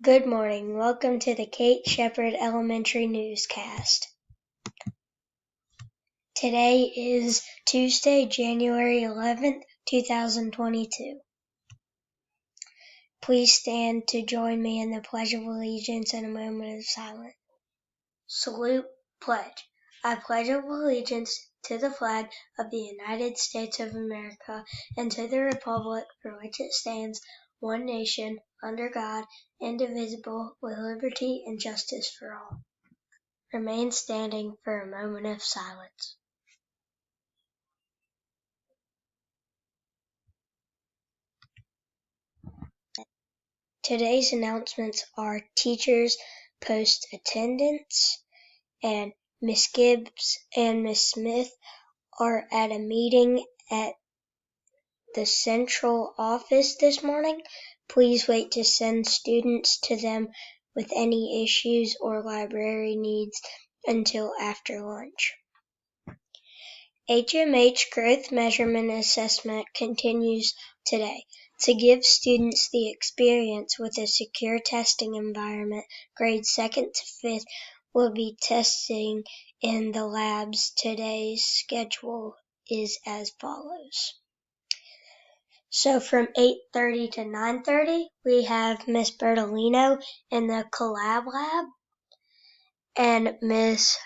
Good morning. Welcome to the Kate Shepherd Elementary Newscast. Today is Tuesday, January 11th, 2022. Please stand to join me in the Pledge of Allegiance and a moment of silence. Salute, pledge. I pledge allegiance to the flag of the United States of America and to the republic for which it stands, one nation, under God, indivisible, with liberty and justice for all. Remain standing for a moment of silence. Today's announcements are teachers post attendance, and Miss Gibbs and Miss Smith are at a meeting at the central office this morning. Please wait to send students to them with any issues or library needs until after lunch. HMH Growth Measurement Assessment continues today. To give students the experience with a secure testing environment, grades 2nd to 5th will be testing in the labs. Today's schedule is as follows. So from 8:30 to 9:30, we have Miss Bertolino in the Collab Lab and Miss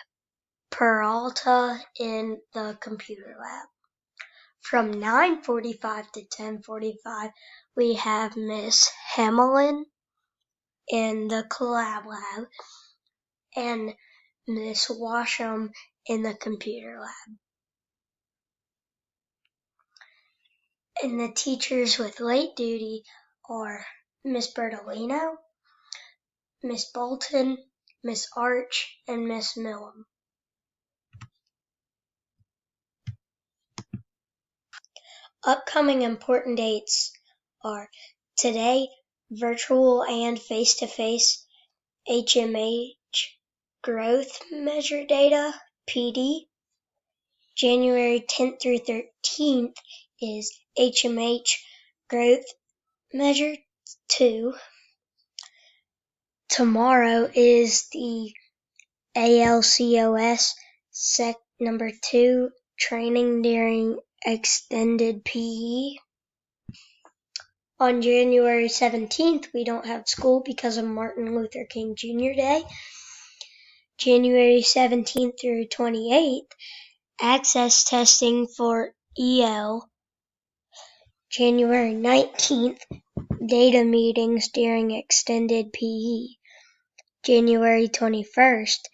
Peralta in the Computer Lab. From 9:45 to 10:45, we have Miss Hamelin in the Collab Lab and Miss Washam in the Computer Lab. And the teachers with late duty are Miss Bertolino, Miss Bolton, Miss Arch, and Miss Millam. Upcoming important dates are today, virtual and face-to-face HMH growth measure data, PD. January 10th through 13th is HMH growth measure 2. Tomorrow is the ALCOS number 2 training during extended PE. On January 17th, we don't have school because of Martin Luther King Jr. Day. January 17th through 28th, access testing for EL. January 19th, data meetings during extended PE. January 21st,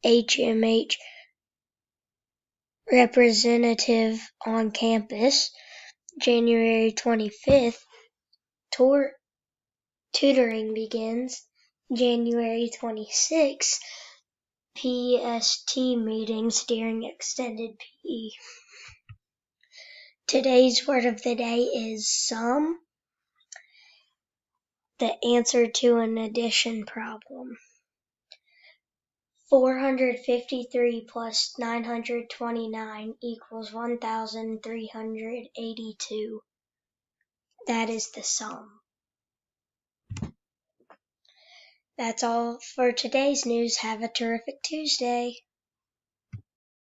HMH representative on campus. January 25th, tutoring begins. January 26th, PST meetings during extended PE. Today's word of the day is sum, the answer to an addition problem. 453 plus 929 equals 1,382. That is the sum. That's all for today's news. Have a terrific Tuesday.